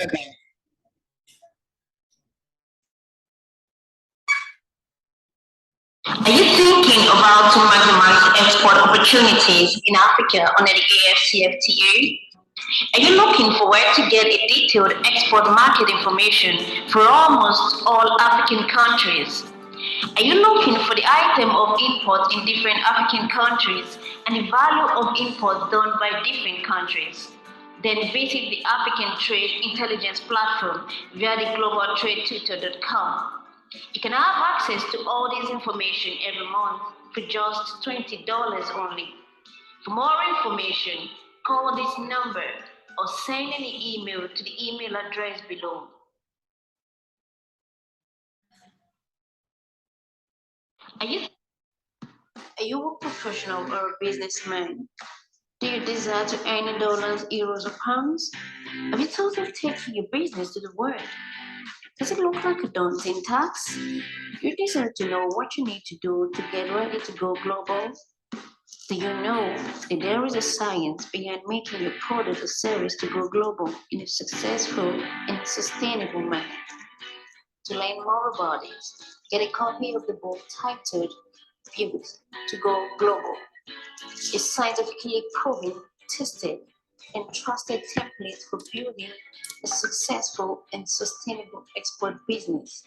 Okay. Are you thinking about to maximize export opportunities in Africa under the AfCFTA? Are you looking for where to get a detailed export market information for almost all African countries? Are you looking for the item of import in different African countries and the value of imports done by different countries? Then visit the African Trade Intelligence Platform via the globaltradetutor.com. You can have access to all this information every month for just $20 only. For more information, call this number or send an email to the email address below. Are you, are you a professional or a businessman? Do you desire to earn dollars, euros, or pounds? Have you thought of taking your business to the world? Does it look like a daunting task? You desire to know what you need to do to get ready to go global? Do you know that there is a science behind making your product or service to go global in a successful and sustainable manner? To learn more about it, get a copy of the book titled Pivot to Go Global, a scientifically proven, tested, and trusted template for building a successful and sustainable export business.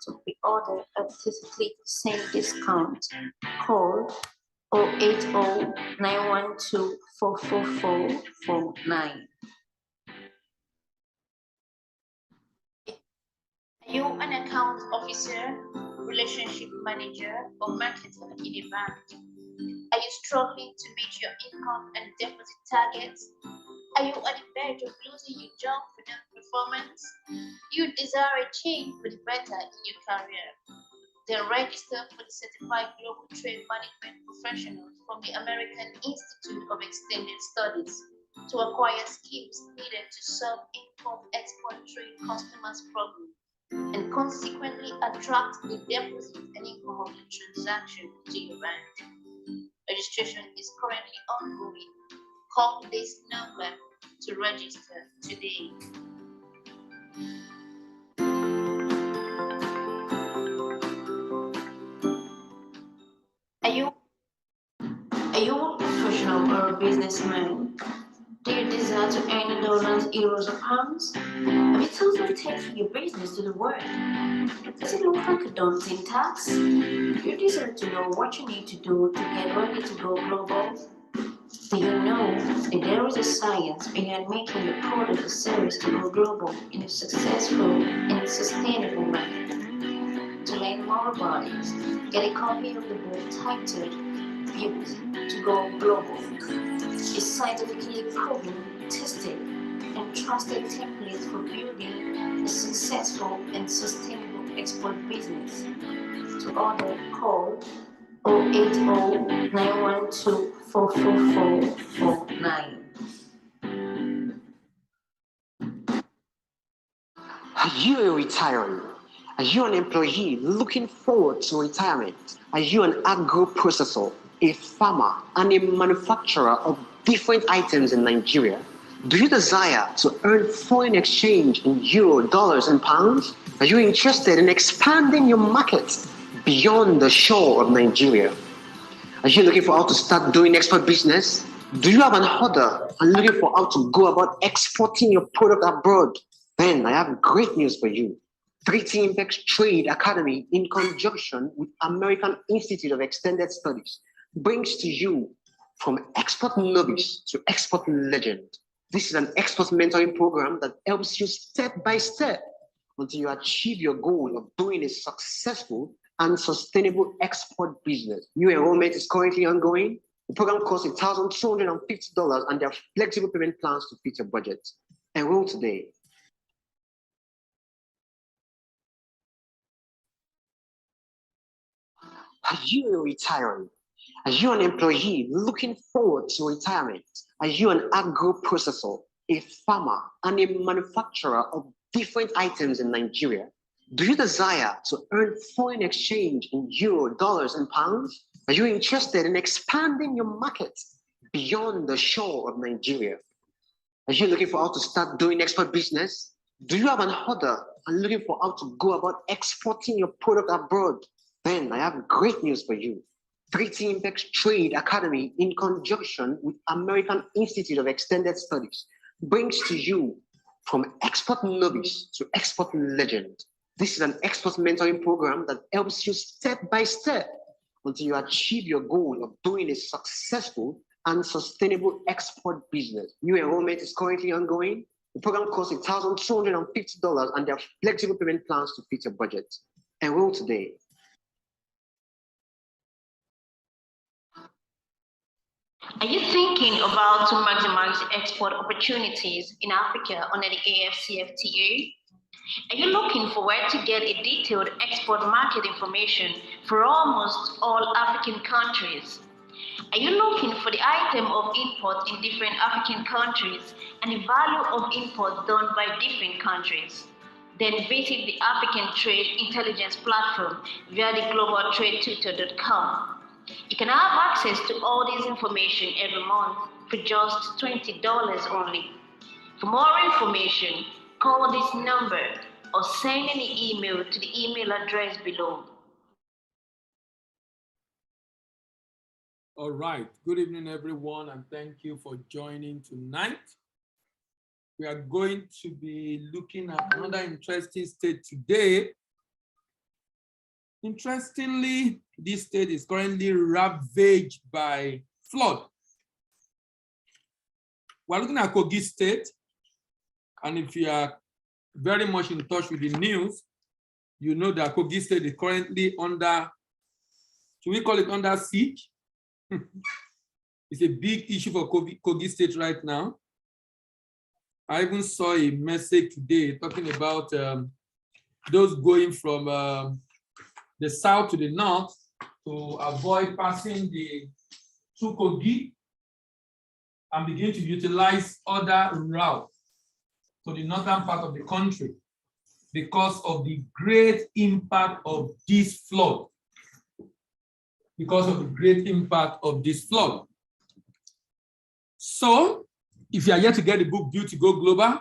To pre-order at 33% discount, call 080 912 44449. Are you an account officer, relationship manager, or marketer in a bank? Are you struggling to meet your income and deposit targets? Are you on the verge of losing your job for non-performance? You desire a change for the better in your career? Then register for the Certified Global Trade Management Professionals from the American Institute of Extended Studies to acquire skills needed to solve import export trade customers' problems and consequently attract the deposit and income of the transaction to your bank. Registration is currently ongoing. Call this number to register today. Are you Are you a professional or a businessman? Do you desire to earn dollars, euros, or pounds? Have you thought of taking your business to the world? Does it look like a daunting task? You desire to know what you need to do to get ready to go global? Do you know that there is a science behind making your product or service to go global in a successful and sustainable manner? To learn more about it, get a copy of the book titled Pivot to Go Global, a scientifically proven, tested, and trusted template for building a successful and sustainable export business. To order, call 080 912 44449. Are you a retiree? Are you an employee looking forward to retirement? Are you an agro processor, a farmer, and a manufacturer of different items in Nigeria? Do you desire to earn foreign exchange in euro, dollars, and pounds? Are you interested in expanding your market beyond the shore of Nigeria? Are you looking for how to start doing export business? Do you have an order and looking for how to go about exporting your product abroad? Then I have great news for you. 3T Impex Trade Academy, in conjunction with American Institute of Extended Studies, brings to you from export novice to export legend. This is an export mentoring program that helps you step by step until you achieve your goal of doing a successful and sustainable export business. New enrollment is currently ongoing. The program costs $1,250 and there are flexible payment plans to fit your budget. Enroll today. Are you a retiree? Are you an employee looking forward to retirement? Are you an agro processor, a farmer, and a manufacturer of different items in Nigeria? Do you desire to earn foreign exchange in euro, dollars, and pounds? Are you interested in expanding your market beyond the shore of Nigeria? Are you looking for how to start doing export business? Do you have an order and looking for how to go about exporting your product abroad? Then I have great news for you. 3T Impex Trade Academy, in conjunction with American Institute of Extended Studies, brings to you from export novice to export legend. This is an export mentoring program that helps you step by step until you achieve your goal of doing a successful and sustainable export business. New enrollment is currently ongoing. The program costs $1,250 and there are flexible payment plans to fit your budget. Enroll today. Are you thinking about to maximize export opportunities in Africa under the AfCFTA? Are you looking for where to get a detailed export market information for almost all African countries? Are you looking for the item of import in different African countries and the value of import done by different countries? Then visit the African Trade Intelligence Platform via the globaltradetutor.com. You can have access to all this information every month for just $20 only. For more information, call this number or send an email to the email address below. All right. Good evening, everyone, and thank you for joining tonight. We are going to be looking at another interesting state today. Interestingly, this state is currently ravaged by flood. We're looking at Kogi State, and if you are very much in touch with the news, you know that Kogi State is currently under, should we call it under siege? It's a big issue for Kogi State right now. I even saw a message today talking about those going from the south to the north to avoid passing through Kogi and begin to utilize other routes to the northern part of the country because of the great impact of this flood. Because of the great impact of this flood. So, if you are yet to get the book Due to Go Global,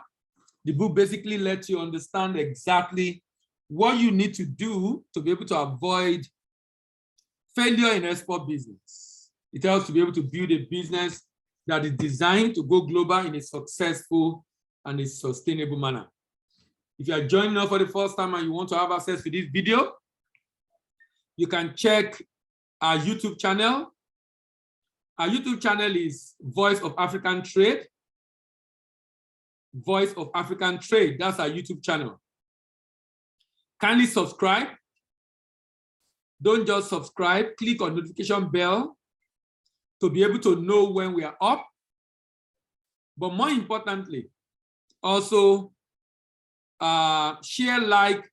the book basically lets you understand exactly what you need to do to be able to avoid failure in export business. It helps to be able to build a business that is designed to go global in a successful and a sustainable manner. If you are joining us for the first time and you want to have access to this video, you can check our YouTube channel. Our YouTube channel is Voice of African Trade. Voice of African Trade, that's our YouTube channel. Kindly subscribe. Don't just subscribe, click on notification bell to be able to know when we are up. But more importantly, also share, like,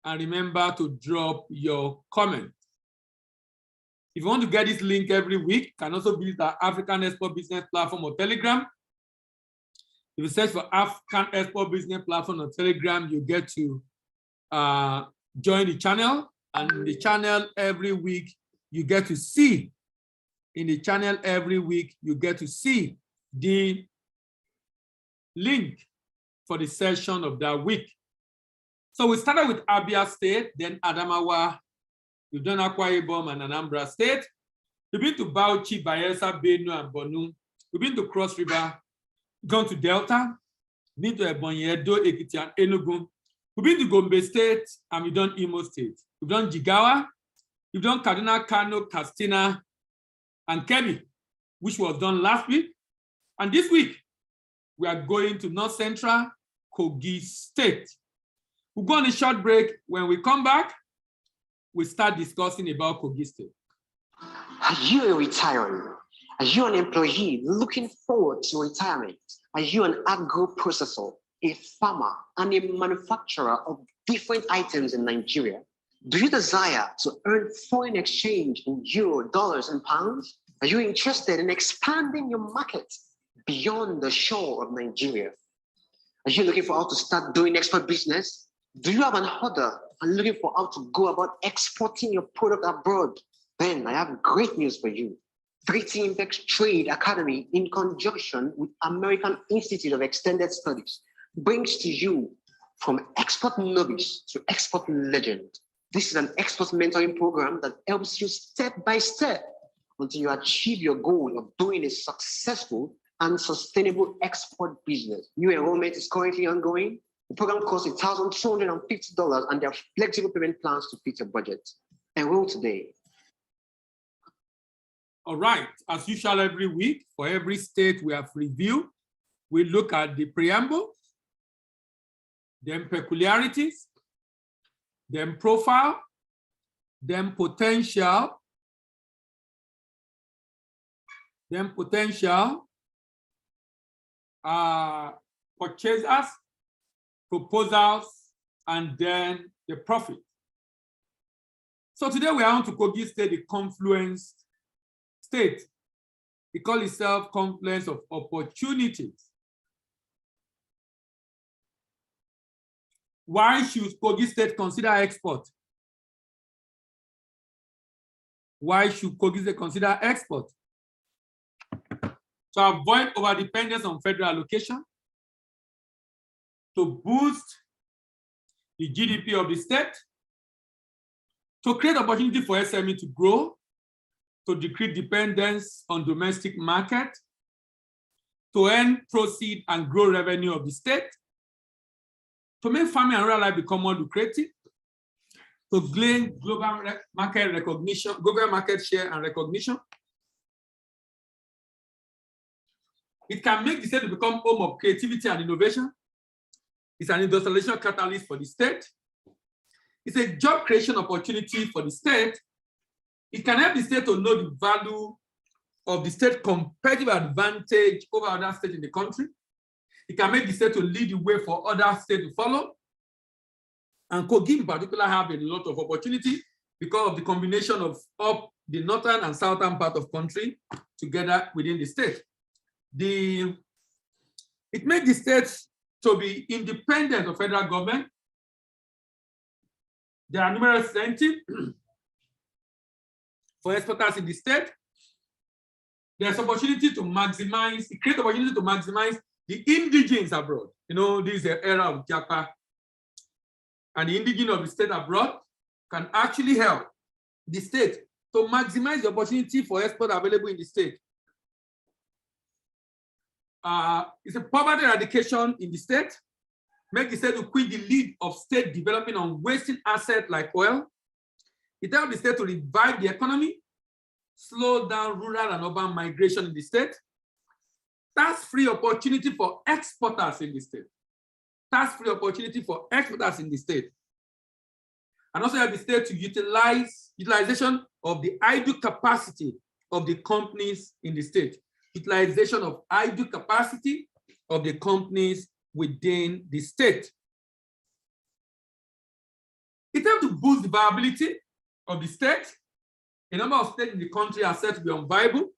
and remember to drop your comment. If you want to get this link every week, you can also visit our African Export Business Platform or Telegram. If you search for African Export Business Platform or Telegram, you get to join the channel. And in the channel every week, you get to see. In the channel every week, you get to see the link for the session of that week. So we started with Abia State, then Adamawa. We've done Akwa Ibom and Anambra State. We've been to Bauchi, Bayelsa, Benue, and Borno. We've been to Cross River, gone to Delta, been to Ebonyi, Edo, Ekiti, and Enugu. We've been to Gombe State, and we've done Imo State. We've done Jigawa, we've done Kaduna, Kano, Katsina, and Kebbi, which was done last week. And this week, we are going to North Central Kogi State. We'll go on a short break. When we come back, we start discussing about Kogi State. Are you a retiree? Are you an employee looking forward to retirement? Are you an agro processor, a farmer, and a manufacturer of different items in Nigeria? Do you desire to earn foreign exchange in euro, dollars, and pounds? Are you interested in expanding your market beyond the shore of Nigeria? Are you looking for how to start doing export business? Do you have an order and looking for how to go about exporting your product abroad? Then I have great news for you. 3T Impex Trade Academy, in conjunction with American Institute of Extended Studies, brings to you from export novice to export legend. This is an export mentoring program that helps you step by step until you achieve your goal of doing a successful and sustainable export business. New enrollment is currently ongoing. The program costs $1,250 and there are flexible payment plans to fit your budget. Enroll today. All right, as usual, every week, for every state we have reviewed, we look at the preamble, then peculiarities, then profile, then potential, purchasers, proposals, and then the profit. So today we are on to Kogi State, the confluence state. It calls itself confluence of opportunities. Why should Kogi State consider export? Why should Kogi State consider export? To avoid overdependence on federal allocation, to boost the GDP of the state, to create opportunity for SME to grow, to decrease dependence on domestic market, to earn proceed and grow revenue of the state, to make farming and rural life become more lucrative, to gain global market recognition, global market share and recognition. It can make the state to become home of creativity and innovation. It's an industrialization catalyst for the state. It's a job creation opportunity for the state. It can help the state to know the value of the state competitive advantage over other states in the country. It can make the state to lead the way for other states to follow. And Kogi in particular have a lot of opportunity because of the combination of up the northern and southern part of country together within the state. It makes the state to be independent of federal government. There are numerous incentives for exporters in the state. There's opportunity to maximize, it creates opportunity to maximize the indigenes abroad. You know, this is the era of Japa. And the indigene of the state abroad can actually help the state to maximize the opportunity for export available in the state. It's a poverty eradication in the state, make the state to quit the lead of state development on wasting assets like oil. It helps the state to revive the economy, slow down rural and urban migration in the state. That's free opportunity for exporters in the state. That's free opportunity for exporters in the state. And also help the state to utilization of the idle capacity of the companies in the state. Utilization of idle capacity of the companies within the state. It helps to boost the viability of the state. A number of states in the country are said to be unviable.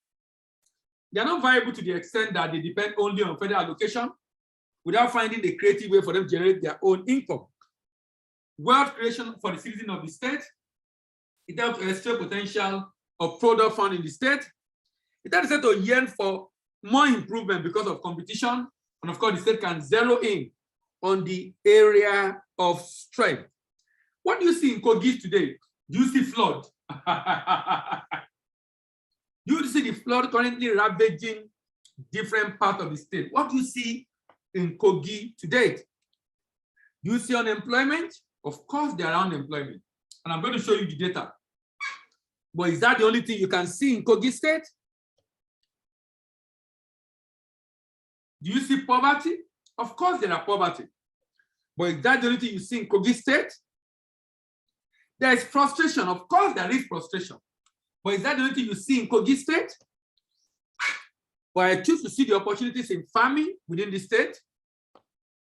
They are not viable to the extent that they depend only on federal allocation without finding a creative way for them to generate their own income. Wealth creation for the citizen of the state. It helps to extract potential of product found in the state. It helps the state to yearn for more improvement because of competition. And of course, the state can zero in on the area of strength. What do you see in Kogi today? Do you see flood? Do you see the flood currently ravaging different parts of the state? What do you see in Kogi today? Do you see unemployment? Of course, there are unemployment. And I'm going to show you the data. But is that the only thing you can see in Kogi State? Do you see poverty? Of course, there are poverty. But is that the only thing you see in Kogi State? There is frustration. Of course, there is frustration. But is that the only thing you see in Kogi State? But I choose to see the opportunities in farming within the state,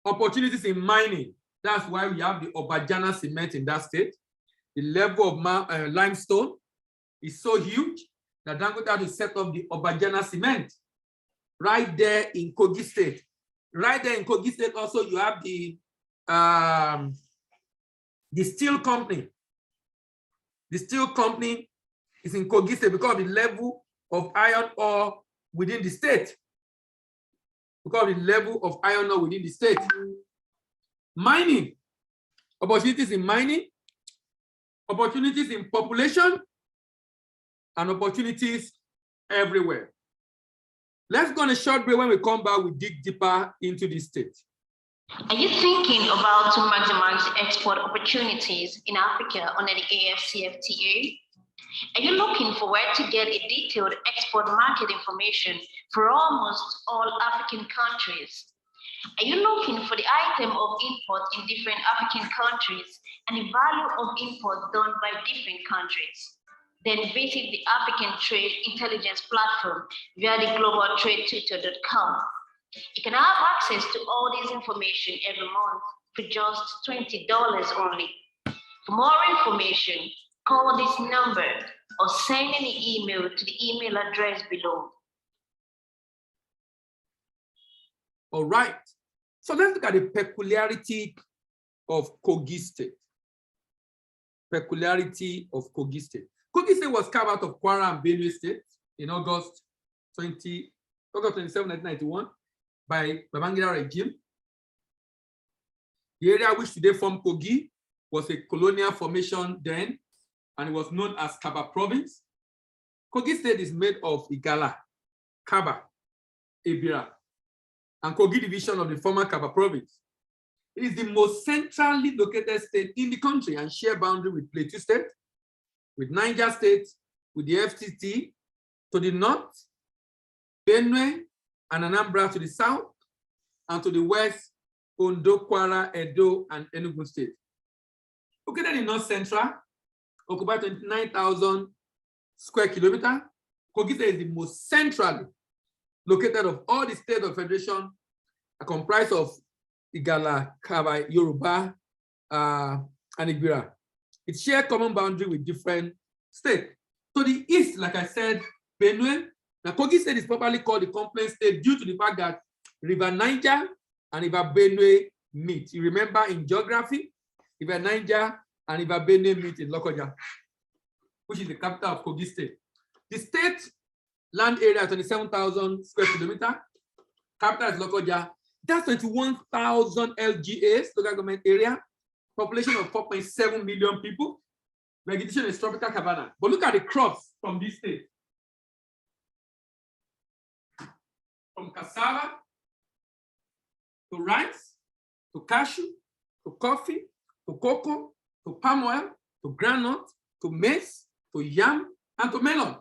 opportunities in mining. That's why we have the Obajana cement in that state. The level of limestone is so huge that Dangote had to set up the Obajana cement right there in Kogi State. Right there in Kogi State also you have the steel company. The steel company is in Kogi State because of the level of iron ore within the state because of the level of iron ore within the state. Mining, opportunities in mining, opportunities in population, and opportunities everywhere. Let's go on a short break. When we come back, we dig deeper into this state. Are you thinking about to maximize export opportunities in Africa under the AfCFTA? Are you looking for where to get a detailed export market information for almost all African countries? Are you looking for the item of import in different African countries and the value of import done by different countries? Then visit the African Trade Intelligence Platform via the globaltradetwitter.com. You can have access to all this information every month for just $20 only. For more information, call this number or send an email to the email address below. All right. So let's look at the peculiarity of Kogi State. Peculiarity of Kogi State. Kogi State was carved out of Kwara and Benue State in August 27, 1991 by Babangida regime. The area which today formed Kogi was a colonial formation then, and it was known as Kaba province. Kogi State is made of Igala, Kaba, Ebira, and Kogi division of the former Kaba province. It is the most centrally located state in the country and share boundary with Plateau State, with Niger State, with the FCT to the north, Benue and Anambra to the south, and to the west, Ondo, Kwara, Edo, and Enugu State. Located in North Central, occupied 29,000 square kilometers, Kogi State is the most centrally located of all the states of federation, comprised of Igala, Kaba, Yoruba, and Ibira. It shares common boundary with different states. To the east, like I said, Benue. Now, Kogi State is properly called the confluence state due to the fact that River Niger and River Benue meet. You remember in geography, River Niger and River Benue meet in Lokoja, which is the capital of Kogi State. The state land area is 27,000 square kilometers. Capital is Lokoja. That's 21,000 LGAs, local government area. Population of 4.7 million people. Vegetation is tropical savanna. But look at the crops from this state. From cassava to rice, to cashew, to coffee, to cocoa, to palm oil, to groundnut, to maize, to yam, and to melon.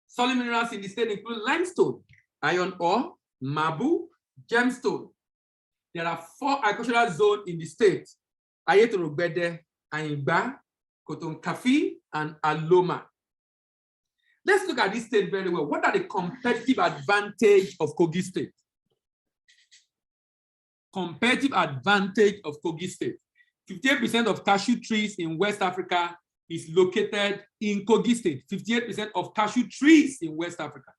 Solid minerals in the state include limestone, iron ore, marble, gemstone. There are 4 agricultural zones in the state: Ayetorogbede, Ayingba, Kotonkafi, and Aloma. Let's look at this state very well. What are the competitive advantage of Kogi State? Competitive advantage of Kogi State. 58% of cashew trees in West Africa is located in Kogi State. 58% of cashew trees in West Africa.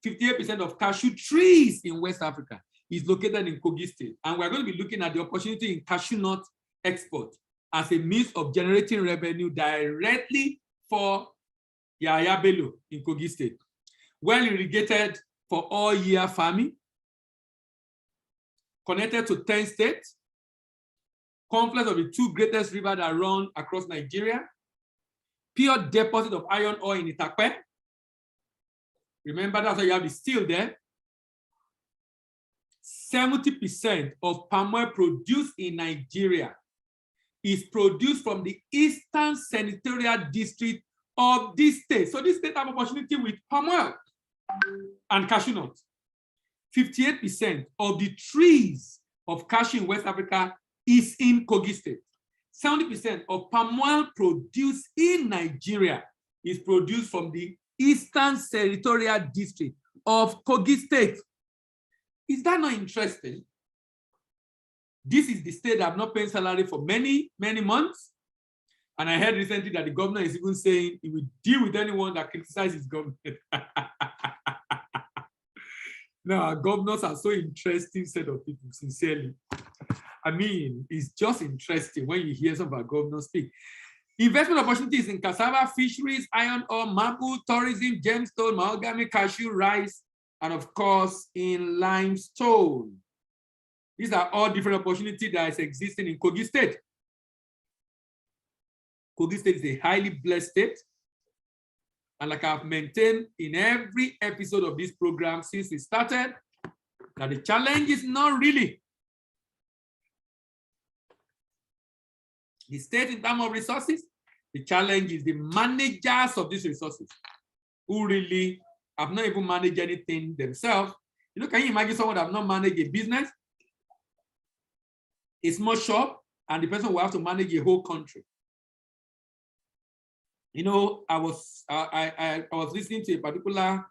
58% of cashew trees in West Africa is located in Kogi State. And we're going to be looking at the opportunity in cashew nut export as a means of generating revenue directly for Yaya Bello in Kogi State. Well irrigated for all year farming, connected to 10 states, confluence of the 2 greatest rivers that run across Nigeria, pure deposit of iron ore in Itakpe. Remember, that's why you have the steel there. 70% of palm oil produced in Nigeria is produced from the Eastern Senatorial District of this state. So this state have opportunity with palm oil and cashew nuts. 58% of the trees of cashew in West Africa is in Kogi State. 70% of palm oil produced in Nigeria is produced from the Eastern Senatorial District of Kogi State. Is that not interesting? This is the state that have not paid salary for many, many months. And I heard recently that the governor is even saying he will deal with anyone that criticizes government. Now, our governors are so interesting set of people, sincerely. I mean, it's just interesting when you hear some of our governors speak. Investment opportunities in cassava, fisheries, iron ore, marble, tourism, gemstone, mahogany, cashew, rice, and of course, in limestone. These are all different opportunities that is existing in Kogi State. Kogi State is a highly blessed state. And like I've maintained in every episode of this program since we started, that the challenge is not really the state in terms of resources. The challenge is the managers of these resources who really have not even managed anything themselves. You know, can you imagine someone that have not managed a business, a small shop, and the person will have to manage a whole country? You know, I was listening to a particular,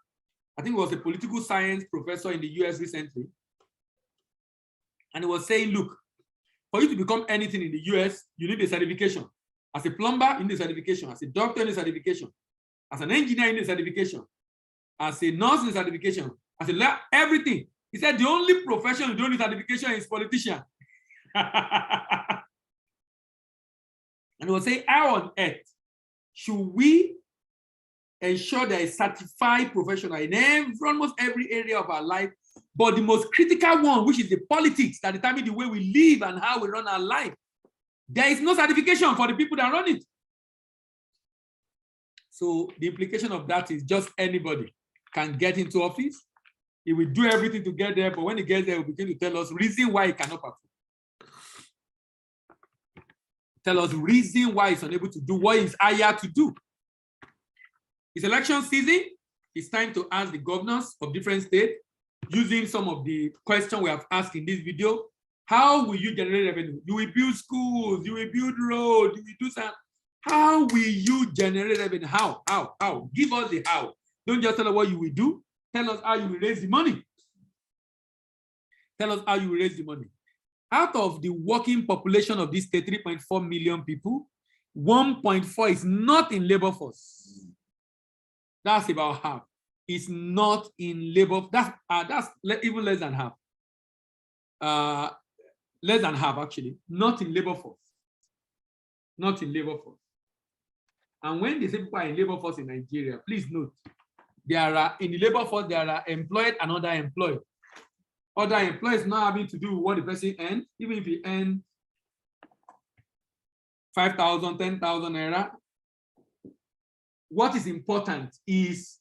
I think it was a political science professor in the US recently, and he was saying, look, for you to become anything in the US, you need a certification. As a plumber, you need a certification. As a doctor, you need a certification. As an engineer, you need a certification. As a nurse, you need a certification. As a lawyer, everything. He said the only profession you don't need certification is politician. And he was saying, how on earth should we ensure there is certified professional in almost every area of our life, but the most critical one, which is the politics that determine the way we live and how we run our life, there is no certification for the people that run it. So the implication of that is just anybody can get into office. He will do everything to get there, but when he gets there, he will begin to tell us reason why he cannot perform. Tell us reason why he's unable to do what he's hired to do. It's election season. It's time to ask the governors of different states, using some of the questions we have asked in this video. How will you generate revenue? You will build schools, you will build roads, you will do something. How will you generate revenue? How? Give us the how. Don't just tell us what you will do. Tell us how you will raise the money. Tell us how you will raise the money. Out of the working population of this state, 3.4 million people, 1.4 is not in labor force. That's about half. It's not in labor. That's even less than half. Less than half, actually. Not in labor force. Not in labor force. And when they say people are in labor force in Nigeria, please note, there are in the labor force, there are employed and underemployed. Other employees not having to do with what the person earns, even if he earns 5,000, 10,000 naira. What is important is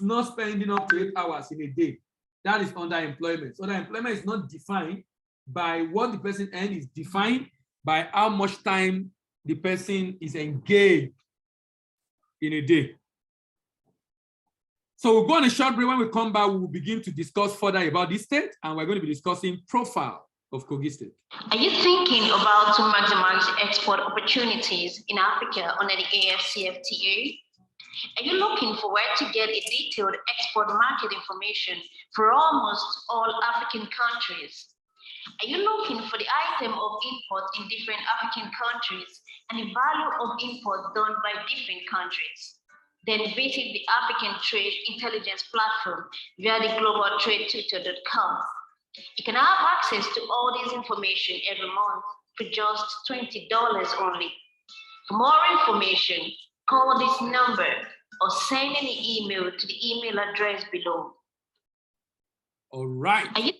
not spending up to 8 hours in a day. That is underemployment. So underemployment is not defined by what the person earns, it's defined by how much time the person is engaged in a day. So we'll go on a short break. When we come back, we will begin to discuss further about this state, and we're going to be discussing profile of Kogi State. Are you thinking about to maximize export opportunities in Africa under the AfCFTA? Are you looking for where to get a detailed export market information for almost all African countries? Are you looking for the item of import in different African countries and the value of import done by different countries? Then visit the African Trade Intelligence Platform via the globaltradetutor.com. You can have access to all this information every month for just $20 only. For more information, call this number or send an email to the email address below. All right.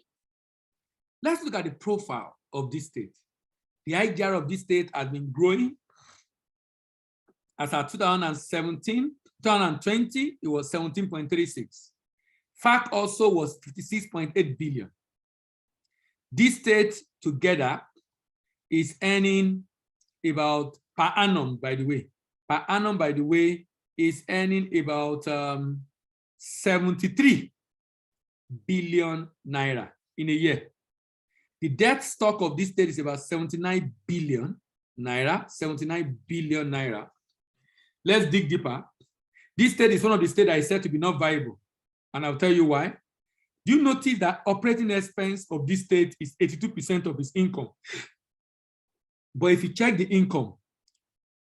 Let's look at the profile of this state. The IGR of this state has been growing. As of 2020, it was 17.36. FAC also was 56.8 billion. This state together is earning about per annum, by the way, is earning about 73 billion naira in a year. The debt stock of this state is about 79 billion naira, 79 billion naira. Let's dig deeper. This state is one of the states that is said to be not viable. And I'll tell you why. Do you notice that operating expense of this state is 82% of its income? But if you check the income,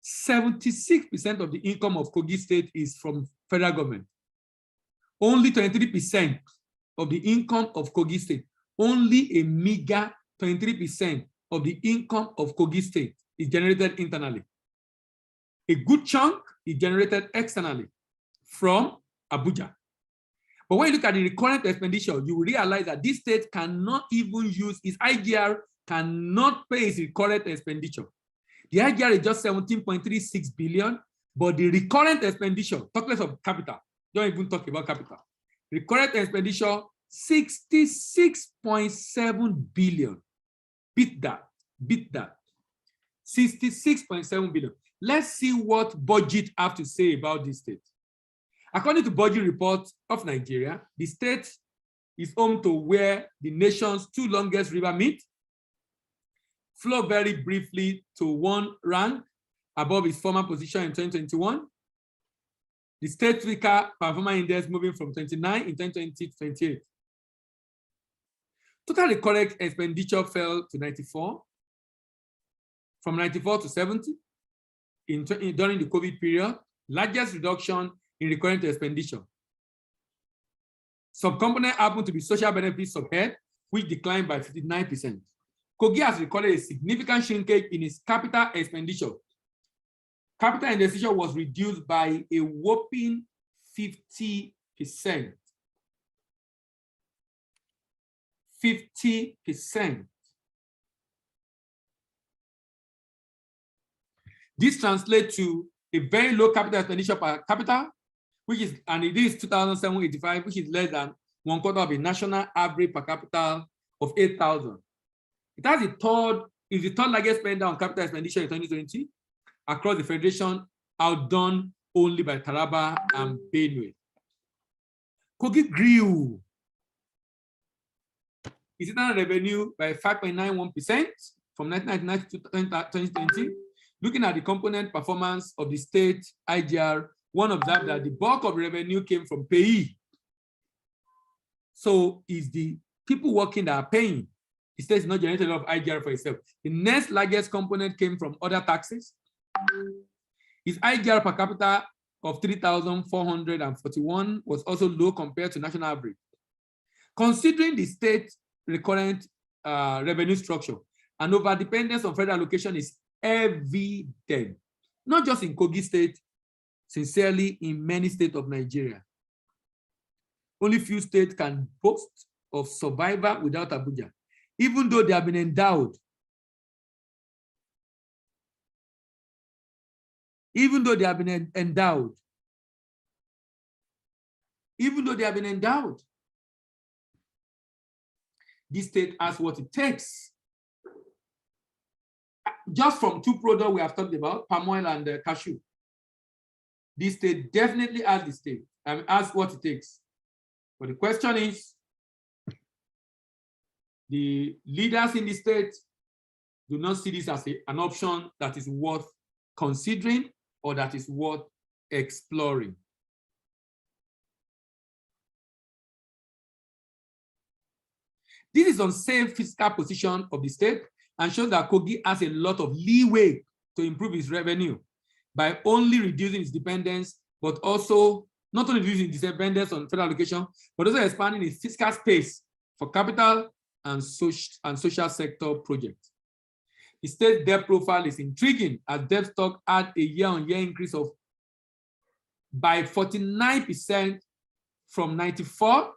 76% of the income of Kogi State is from federal government. Only 23% of the income of Kogi State, only a meager 23% of the income of Kogi State is generated internally. A good chunk is generated externally from Abuja. But when you look at the recurrent expenditure, you will realize that this state cannot even use its IGR, cannot pay its recurrent expenditure. The IGR is just 17.36 billion, but the recurrent expenditure, talk less of capital, don't even talk about capital. Recurrent expenditure, 66.7 billion. Beat that. 66.7 billion. Let's see what budget have to say about this state. According to budget reports of Nigeria, the state is home to where the nation's two longest rivers meet, flow very briefly to one rank above its former position in 2021. The state weaker performance index moving from 29 in 2020 to 28. Total recurrent expenditure fell to 94, from 94 to 70 during the COVID period, largest reduction in recurrent expenditure. Subcomponent happened to be social benefits subhead, which declined by 59%. Kogi has recorded a significant shrinkage in its capital expenditure. Capital expenditure was reduced by a whopping 50%. 50%. This translates to a very low capital expenditure per capita, which is, and it is 2,785, which is less than 1/4 of a national average per capita of 8,000. It has the third largest spender on capital expenditure in 2020 across the federation, outdone only by Taraba and Benue. Kogi grew its internal revenue by 5.91% from 1999 to 2020. Looking at the component performance of the state IGR, one observed that the bulk of revenue came from payee. So it's the people working that are paying. The state is not generating a lot of IGR for itself. The next largest component came from other taxes. Its IGR per capita of 3,441 was also low compared to national average. Considering the state recurrent revenue structure, and overdependence on federal allocation is evident, not just in Kogi State, sincerely in many states of Nigeria. Only few states can boast of survival without Abuja, even though they have been endowed. Even though they have been endowed. Even though they have been endowed. This state has what it takes. Just from two products we have talked about, palm oil and cashew. This state definitely has the state and has what it takes. But the question is, the leaders in the state do not see this as an option that is worth considering or that is worth exploring. This is unsafe fiscal position of the state and shows that Kogi has a lot of leeway to improve its revenue by only reducing its dependence, but also not only reducing its dependence on federal allocation, but also expanding its fiscal space for capital and social sector projects. The state debt profile is intriguing as debt stock had a year-on-year increase of by 49% from 94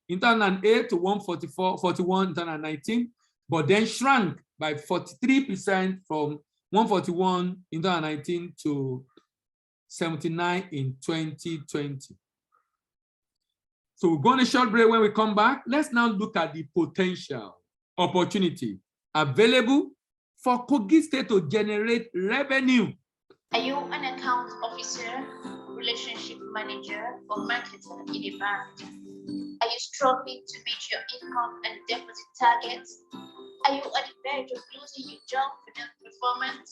in 2008 to 144.41 in 2019, but then shrank by 43% from 141 in 2019 to 79 in 2020. So we're going to short break. When we come back, let's now look at the potential opportunity available for Kogi State to generate revenue. Are you an account officer, relationship manager, or marketer in a bank? Are you struggling to meet your income and deposit targets? Are you at the verge of losing your job for non-performance?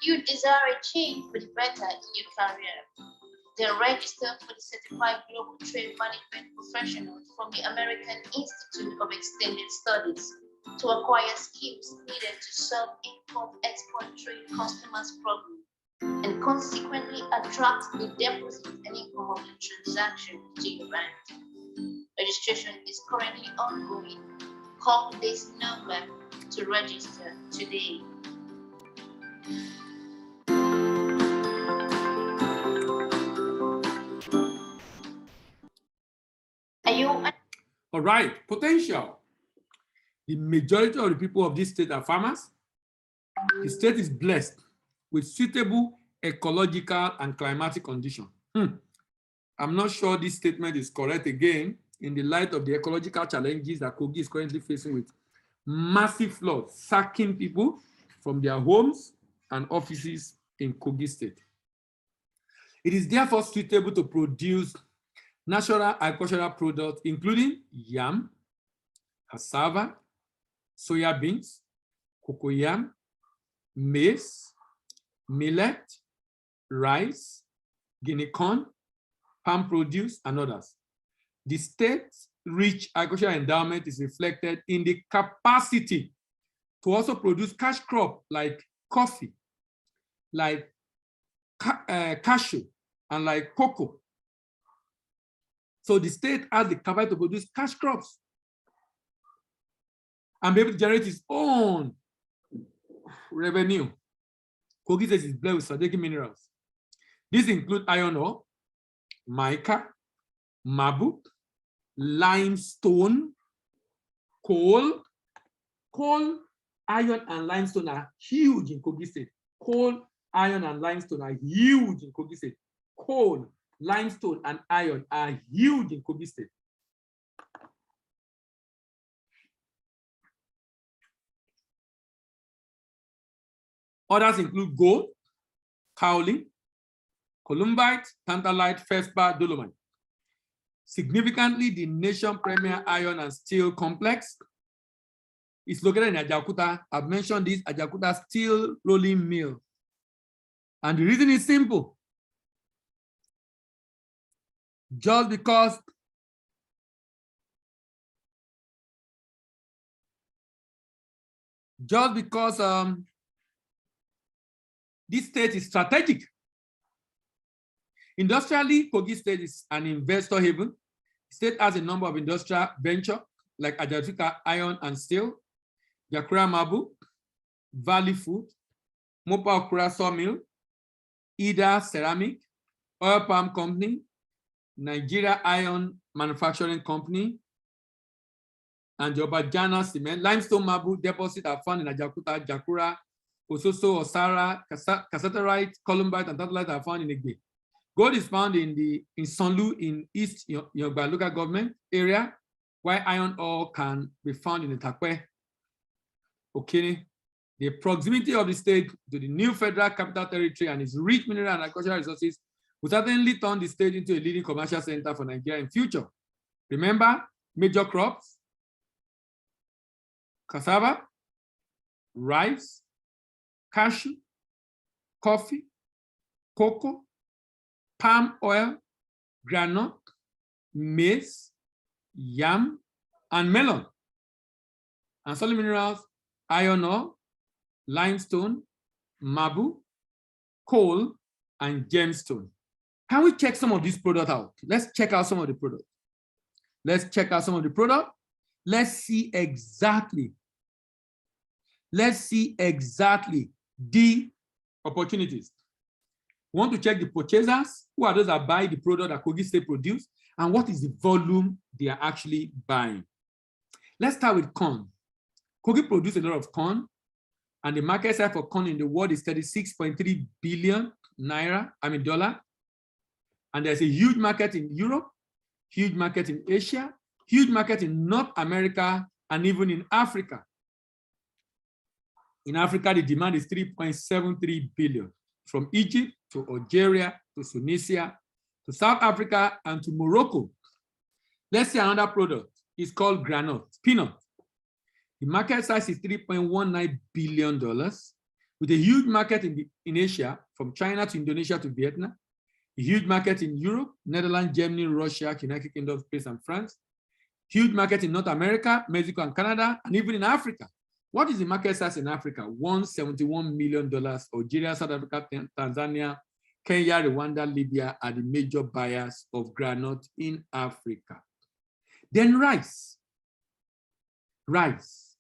You desire a change for the better in your career? Then register for the Certified Global Trade Management Professionals from the American Institute of Extended Studies to acquire skills needed to solve import-export trade customers' problems and consequently attract the deposit and income of the transaction to your bank. Registration is currently ongoing. Call this number to register today. All right, potential. The majority of the people of this state are farmers. The state is blessed with suitable ecological and climatic conditions. I'm not sure this statement is correct again in the light of the ecological challenges that Kogi is currently facing with massive floods, sacking people from their homes and offices in Kogi State. It is therefore suitable to produce natural agricultural products, including yam, cassava, soya beans, cocoyam, maize, millet, rice, guinea corn, palm produce, and others. The state's rich agricultural endowment is reflected in the capacity to also produce cash crop like coffee, like cashew, and like cocoa. So the state has the capacity to produce cash crops and be able to generate its own revenue. Kogi State is blessed with strategic minerals. These include iron ore, mica, marble, limestone, coal. Coal, iron, and limestone are huge in Kogi State. Coal, iron, and limestone are huge in Kogi State. Coal, limestone, and iron are huge in Kogi State. Others include gold, kaolin, columbite, tantalite, feldspar, dolomite. Significantly, the nation premier iron and steel complex is located in Ajaokuta. I've mentioned this Ajaokuta steel rolling mill. And the reason is simple. Just because this state is strategic. Industrially, Kogi State is an investor haven. The state has a number of industrial ventures like Ajaokuta Iron and Steel, Jakura Mabu, Valley Food, Mopa Okura Sawmill, Ida Ceramic, Oil Palm Company, Nigeria Iron Manufacturing Company, and the Obajana Cement. Limestone Mabu deposit are found in Ajaokuta, Jakura, Ososo, Osara, Cassiterite, Columbite, and Tantalite are found in Igbe. Gold is found in Sonlu in East Yogba local government area, while iron ore can be found in the Takwe. Okay. The proximity of the state to the new federal capital territory and its rich mineral and agricultural resources will certainly turn the state into a leading commercial center for Nigeria in future. Remember, major crops: cassava, rice, cashew, coffee, cocoa, palm oil, granite, maize, yam, and melon. And solid minerals: iron ore, limestone, marble, coal, and gemstone. Can we check some of these products out? Let's check out some of the products. Let's check out some of the products. Let's see exactly the opportunities. We want to check the purchasers. Who are those that buy the product that Kogi State produce, and what is the volume they are actually buying? Let's start with corn. Kogi produces a lot of corn, and the market size for corn in the world is 36.3 billion dollar. And there's a huge market in Europe, huge market in Asia, huge market in North America, and even in Africa. In Africa, the demand is 3.73 billion, from Egypt to Algeria to Tunisia to South Africa and to Morocco. Let's see another product. It's called granite, peanut. The market size is $3.19 billion, with a huge market in Asia, from China to Indonesia to Vietnam, a huge market in Europe, Netherlands, Germany, Russia, United Kingdom, Spain, and France, huge market in North America, Mexico, and Canada, and even in Africa. What is the market size in Africa? $171 million. Algeria, South Africa, Tanzania, Kenya, Rwanda, Libya are the major buyers of granite in Africa. Then rice. Rice,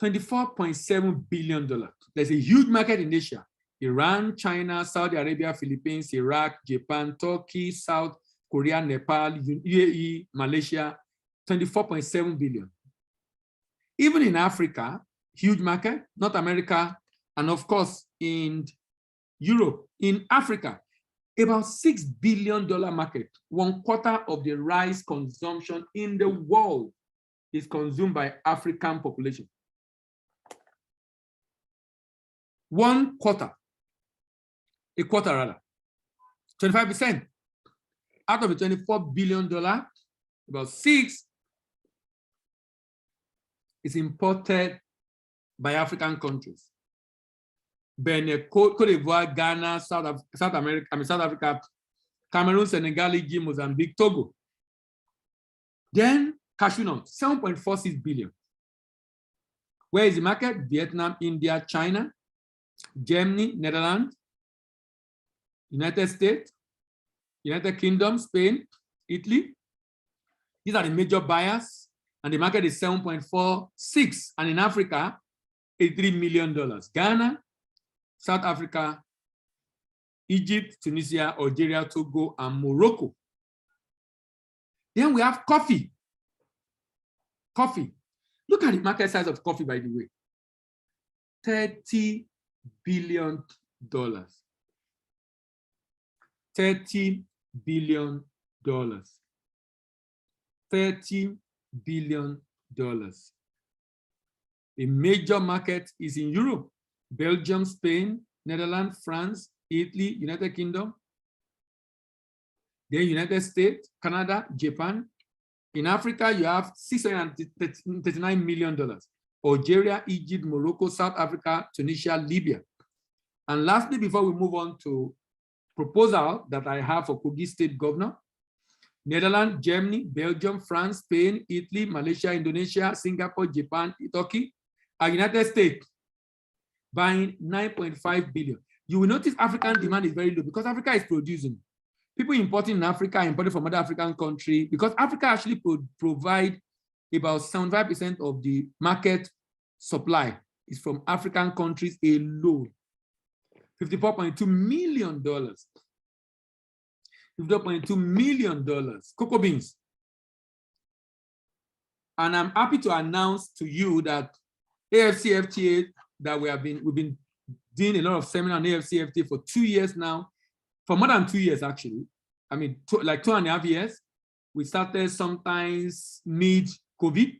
$24.7 billion. There's a huge market in Asia. Iran, China, Saudi Arabia, Philippines, Iraq, Japan, Turkey, South Korea, Nepal, UAE, Malaysia, 24.7 billion. Even in Africa, huge market, North America, and of course in Europe, in Africa, about $6 billion market. 1/4 of the rice consumption in the world is consumed by African population. 1/4, a quarter rather, 25%. Out of the $24 billion, about 6 is imported by African countries. Benin, Cote d'Ivoire, Ghana, South Africa, Cameroon, Senegal, Egypt, Mozambique, Togo. Then cashew nuts, 7.46 billion. Where is the market? Vietnam, India, China, Germany, Netherlands, United States, United Kingdom, Spain, Italy. These are the major buyers, and the market is 7.46. And in Africa, $83 million. Ghana, South Africa, Egypt, Tunisia, Algeria, Togo, and Morocco. Then we have coffee. Coffee. Look at the market size of coffee, by the way. $30 billion. $30 billion. $30 billion. A major market is in Europe. Belgium, Spain, Netherlands, France, Italy, United Kingdom, then United States, Canada, Japan. In Africa, you have $639 million. Algeria, Egypt, Morocco, South Africa, Tunisia, Libya. And lastly, before we move on to proposal that I have for Kogi State Governor, Netherlands, Germany, Belgium, France, Spain, Italy, Malaysia, Indonesia, Singapore, Japan, Turkey, and United States buying 9.5 billion. You will notice African demand is very low because Africa is producing. People importing in Africa, importing from other African countries, because Africa actually provide about 75% of the market supply is from African countries alone. $54.2 million. $54.2 million. Cocoa beans. And I'm happy to announce to you that AfCFTA, that we've been doing a lot of seminar on AfCFTA for 2 years now, for more than 2 years actually. I mean, like 2.5 years. We started sometimes mid-COVID.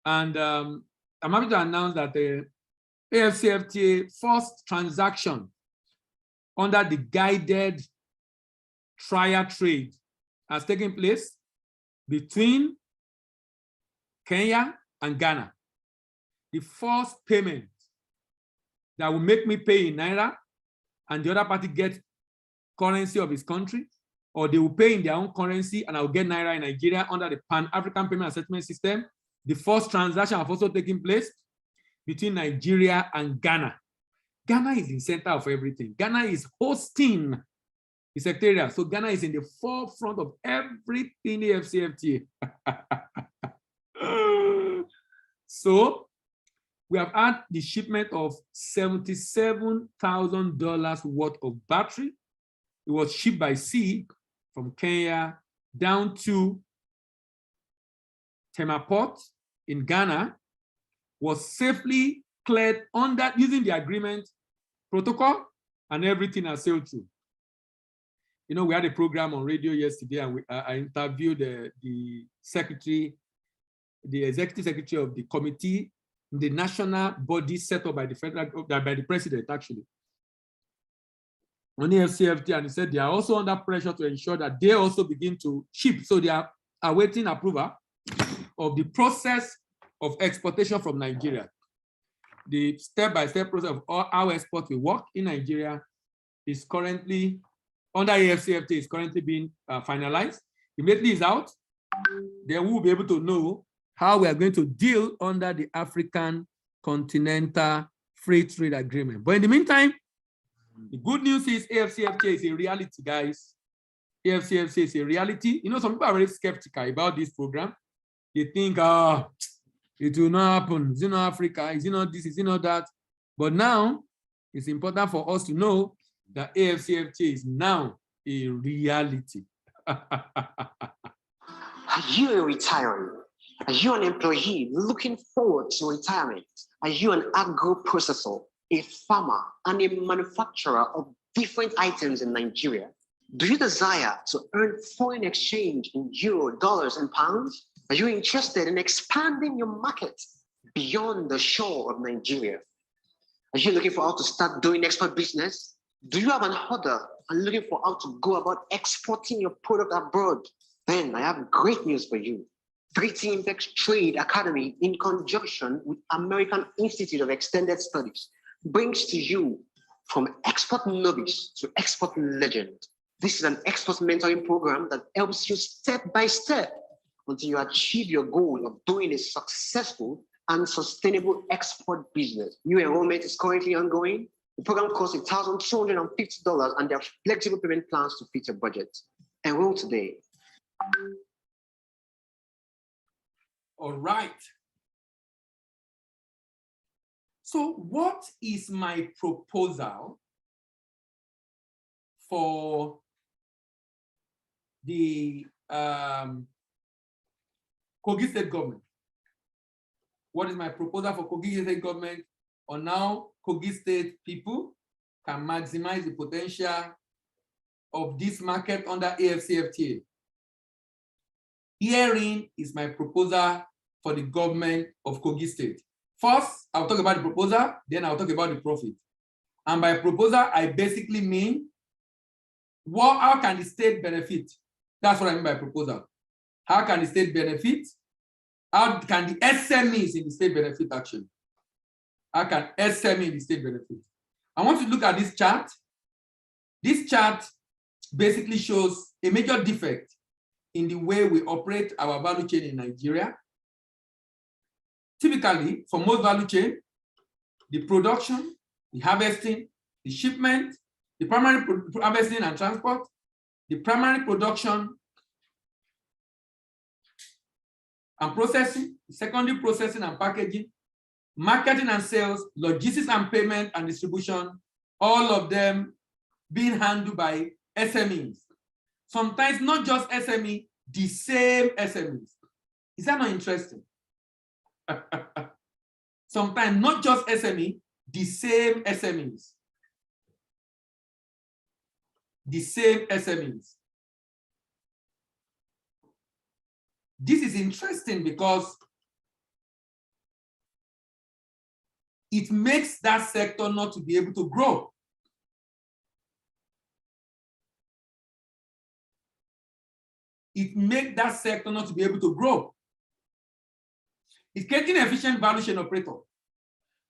And I'm happy to announce that the AfCFTA first transaction under the guided trial trade has taken place between Kenya and Ghana. The first payment that will make me pay in Naira and the other party get currency of his country, or they will pay in their own currency and I will get Naira in Nigeria under the Pan-African Payment and Settlement System. The first transaction have also taken place between Nigeria and Ghana. Ghana is in the center of everything. Ghana is hosting the secretariat. So Ghana is in the forefront of everything AfCFTA. So we have had the shipment of $77,000 worth of battery. It was shipped by sea from Kenya down to Tema Port in Ghana, was safely cleared under using the agreement protocol, and everything has sailed through. You know, we had a program on radio yesterday, and I interviewed the secretary, the executive secretary of the committee, the national body set up by the federal, by the president actually, on the AfCFTA, and he said they are also under pressure to ensure that they also begin to ship. So they are awaiting approval of the process of exportation from Nigeria. The step-by-step process of how export will work in Nigeria is currently, under AfCFTA, is currently being finalized. Immediately it's out, then we will be able to know how we are going to deal under the African Continental Free Trade Agreement. But in the meantime, the good news is AfCFTA is a reality, guys. AfCFTA is a reality. You know, some people are very skeptical about this program. They think, it will not happen. Is it not Africa? Is it not this? Is it not that? But now, it's important for us to know that AfCFTA is now a reality. Are you a retiree? Are you an employee looking forward to retirement? Are you an agro processor, a farmer, and a manufacturer of different items in Nigeria? Do you desire to earn foreign exchange in euro, dollars, and pounds? Are you interested in expanding your market beyond the shore of Nigeria? Are you looking for how to start doing export business? Do you have an order and looking for how to go about exporting your product abroad? Then I have great news for you. 3T Impex Trade Academy, in conjunction with American Institute of Extended Studies, brings to you from export novice to export legend. This is an export mentoring program that helps you step by step until you achieve your goal of doing a successful and sustainable export business. New enrollment is currently ongoing. The program costs $1,250 and there are flexible payment plans to fit your budget. Enroll today. All right. So what is my proposal for the Kogi State government? What is my proposal for Kogi State government on how Kogi State people can maximize the potential of this market under AfCFTA? Herein is my proposal for the government of Kogi State. First, I'll talk about the proposal, then I'll talk about the profit. And by proposal, I basically mean how can the state benefit? That's what I mean by proposal. How can the state benefit? How can the SMEs in the state benefit actually? How can SME in the state benefit? I want to look at this chart. This chart basically shows a major defect in the way we operate our value chain in Nigeria. Typically, for most value chain, the production, the harvesting, the shipment, the primary harvesting and transport, the primary production and processing, the secondary processing and packaging, marketing and sales, logistics and payment and distribution, all of them being handled by SMEs. Sometimes not just SME, the same SMEs. Is that not interesting? Sometimes not just SME, the same SMEs. The same SMEs. This is interesting because it makes that sector not to be able to grow. It makes that sector not to be able to grow. It's creating an efficient value chain operator,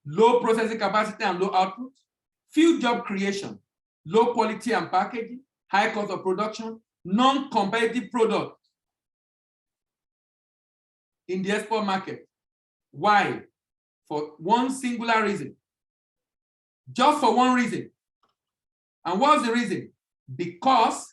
low processing capacity and low output, few job creation, low quality and packaging, high cost of production, non-competitive product in the export market. Why? For one singular reason. Just for one reason. And what's the reason? Because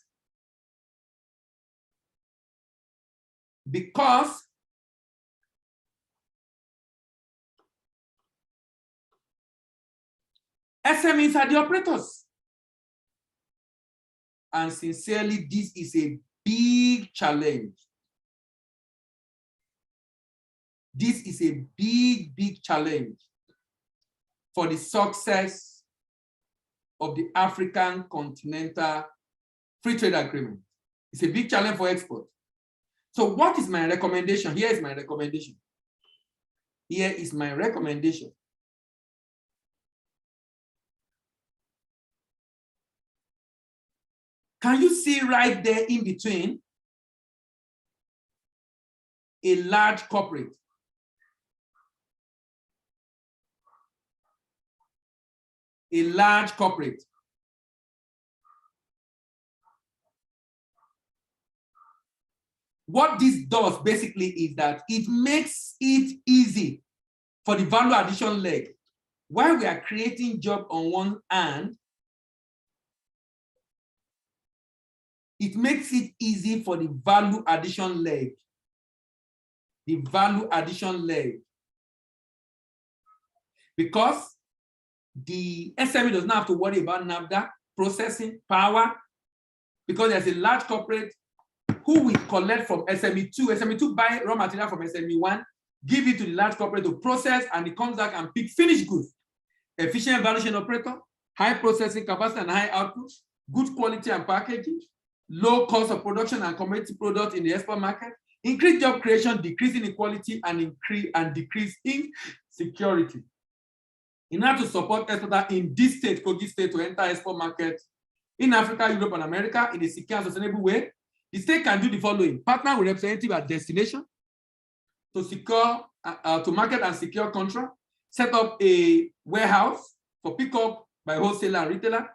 SMEs are the operators. And sincerely, this is a big challenge. This is a big, big challenge for the success of the African Continental Free Trade Agreement. It's a big challenge for export. So what is my recommendation? Here is my recommendation. Here is my recommendation. Can you see right there in between a large corporate? A large corporate. What this does basically is that it makes it easy for the value addition leg. While we are creating job on one hand, it makes it easy for the value addition leg. The value addition leg. Because the SME does not have to worry about NAFTA, processing, power, because there's a large corporate who will collect from SME2. SME2 buy raw material from SME1, give it to the large corporate to process, and it comes back and pick finished goods. Efficient value chain operator, high processing capacity and high output, good quality and packaging, low cost of production and commodity product in the export market, increase job creation, decrease inequality, and decrease insecurity. In order to support exporters in this state, Kogi state, to enter export market in Africa, Europe, and America in a secure and sustainable way, the state can do the following: partner with representative at destination to secure, to market and secure contract, set up a warehouse for pickup by wholesaler and retailer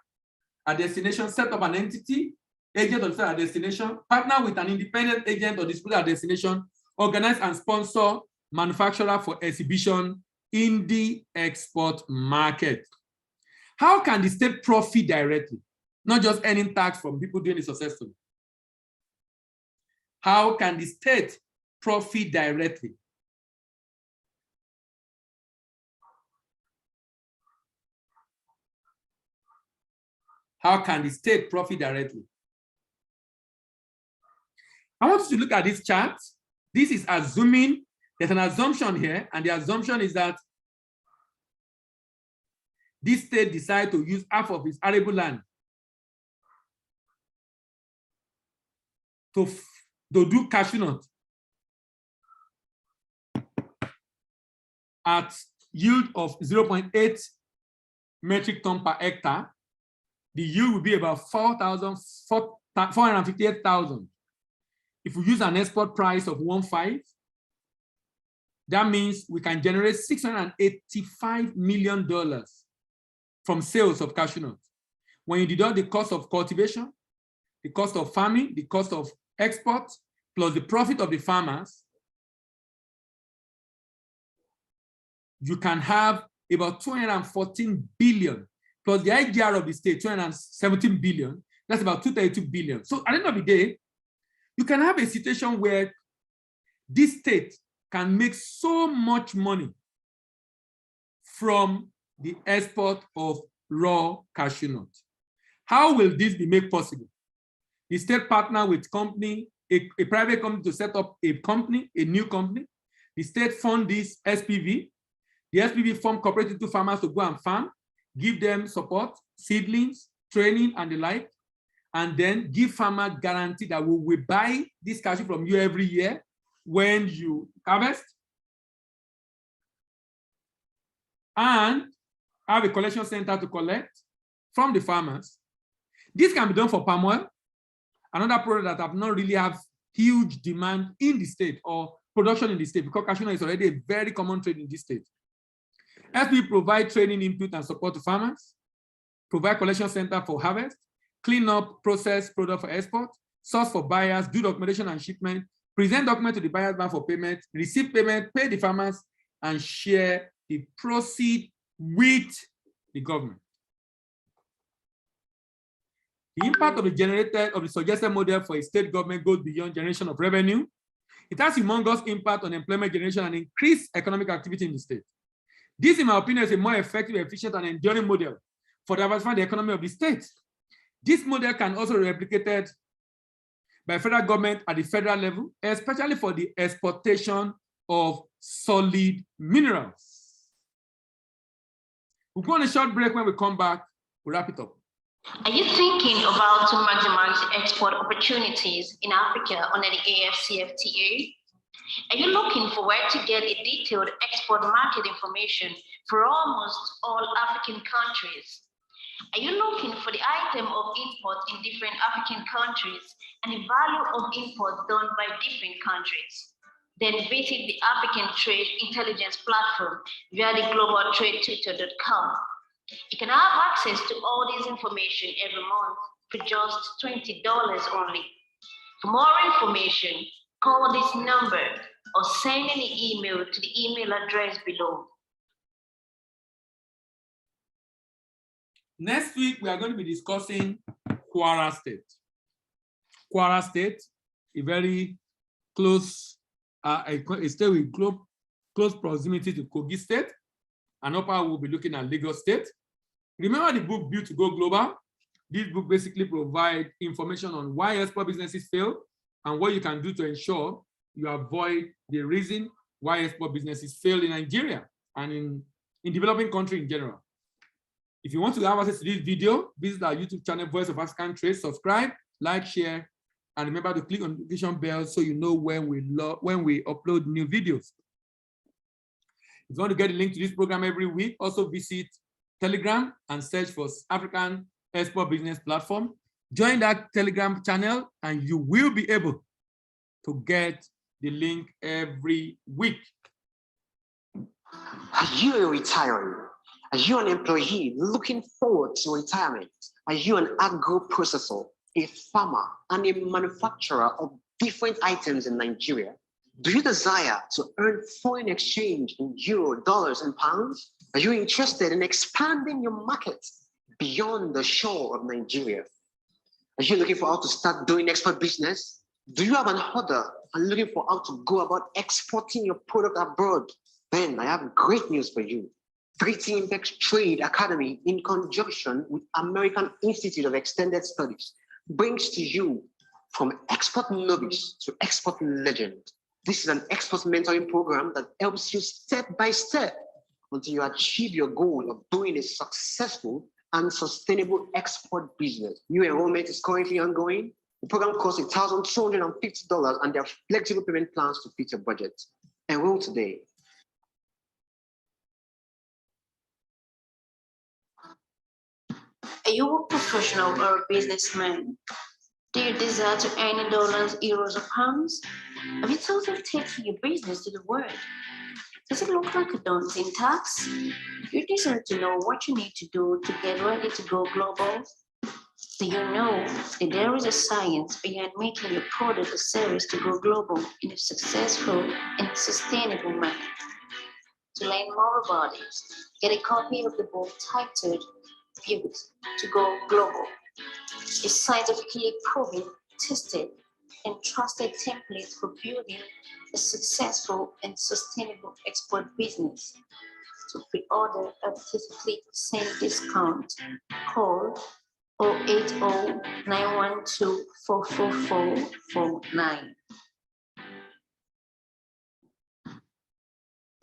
at destination, set up an entity, agent or distributor at destination, partner with an independent agent or distributor at destination, organize and sponsor manufacturer for exhibition in the export market. How can the state profit directly, not just earning tax from people doing it successfully? How can the state profit directly? How can the state profit directly? I want you to look at this chart. This is assuming, there's an assumption here, and the assumption is that this state decides to use half of its arable land to do cashew nut at yield of 0.8 metric ton per hectare. The yield will be about 458,000. If we use an export price of 1.5, that means we can generate $685 million from sales of cashew nuts. When you deduct the cost of cultivation, the cost of farming, the cost of export, plus the profit of the farmers, you can have about 214 billion, plus the IGR of the state, 217 billion, that's about 232 billion. So at the end of the day, you can have a situation where this state can make so much money from the export of raw cashew nuts. How will this be made possible? The state partner with company, a private company to set up a company, a new company. The state fund this SPV. The SPV form cooperative to farmers to go and farm, give them support, seedlings, training, and the like, and then give farmer guarantee that we will buy this cashew from you every year when you harvest, and have a collection center to collect from the farmers. This can be done for palm oil, another product that have not really have huge demand in the state or production in the state, because cashew nut is already a very common trade in this state. As we provide training, input, and support to farmers, provide collection center for harvest, clean up, process product for export, source for buyers, do documentation and shipment, present document to the buyer's bank for payment, receive payment, pay the farmers, and share the proceed with the government. The impact of the suggested model for a state government goes beyond generation of revenue. It has humongous impact on employment generation and increased economic activity in the state. This, in my opinion, is a more effective, efficient, and enduring model for diversifying the economy of the state. This model can also be replicated by federal government at the federal level, especially for the exportation of solid minerals. We'll go on a short break. When we come back, we'll wrap it up. Are you thinking about to maximize export opportunities in Africa under the AfCFTA? Are you looking for where to get a detailed export market information for almost all African countries? Are you looking for the item of import in different African countries and the value of import done by different countries? Then visit the African Trade Intelligence Platform via the globaltradetwitter.com. You can have access to all this information every month for just $20 only. For more information, call this number or send an email to the email address below. Next week, we are going to be discussing Kwara State. Kwara State, a very close, a state with close proximity to Kogi State. And upper we'll be looking at Lagos State. Remember the book Built to Go Global? This book basically provides information on why export businesses fail, and what you can do to ensure you avoid the reason why export businesses fail in Nigeria and in developing countries in general. If you want to have access to this video, visit our YouTube channel, Voice of African Trade, subscribe, like, share, and remember to click on the notification bell so you know when we upload new videos. If you want to get a link to this program every week, also visit Telegram and search for African Export Business Platform. Join that Telegram channel and you will be able to get the link every week. Are you a retiree? Are you an employee looking forward to retirement? Are you an agro-processor, a farmer, and a manufacturer of different items in Nigeria? Do you desire to earn foreign exchange in euro, dollars, and pounds? Are you interested in expanding your market beyond the shore of Nigeria? Are you looking for how to start doing export business? Do you have an order and looking for how to go about exporting your product abroad? Then I have great news for you. 3T Impex Trade Academy, in conjunction with American Institute of Extended Studies, brings to you from export novice to export legend. This is an export mentoring program that helps you step by step until you achieve your goal of doing a successful and sustainable export business. New enrollment is currently ongoing. The program costs $1,250 and there are flexible payment plans to fit your budget. Enroll today. Are you a professional or a businessman? Do you desire to earn in dollars, euros, or pounds? Have you thought of taking your business to the world? Does it look like a daunting task? You desire to know what you need to do to get ready to go global? Do you know that there is a science behind making your product or service to go global in a successful and sustainable manner? To learn more about it, get a copy of the book titled Pivot to Go Global, a scientifically proven, tested, and trusted template for building a successful and sustainable export business. To pre-order at 33% discount, call 080-912-44449.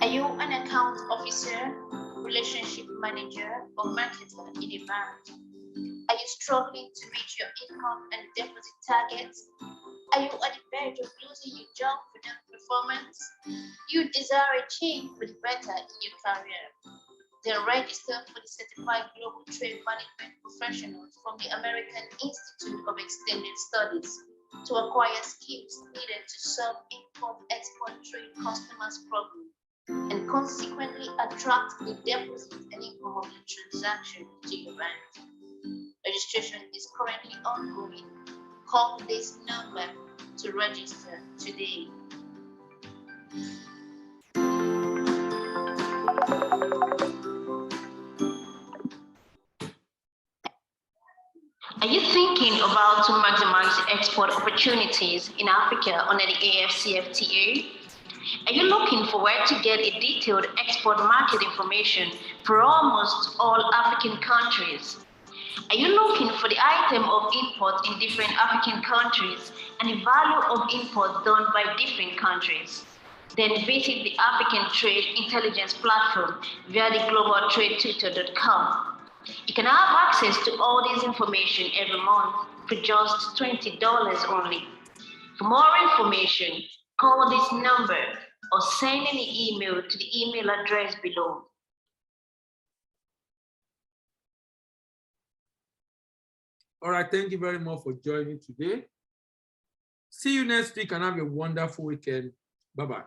Are you an account officer, relationship manager, or marketer in a bank? Are you struggling to reach your income and deposit targets? Are you at the verge of losing your job for non-performance? You desire a change for the better in your career? Then register for the Certified Global Trade Management Professionals from the American Institute of Extended Studies to acquire skills needed to solve import-export trade customers' problems and consequently attract the deposit and income of the transaction to your bank. Registration is currently ongoing. Call this number to register today. Are you thinking about to maximize export opportunities in Africa under the AfCFTA? Are you looking for where to get a detailed export market information for almost all African countries? Are you looking for the item of import in different African countries and the value of import done by different countries? Then visit the African Trade Intelligence Platform via the globaltradetutor.com. You can have access to all this information every month for just $20 only. For more information, call this number or send an email to the email address below. All right, thank you very much for joining today. See you next week and have a wonderful weekend. Bye-bye.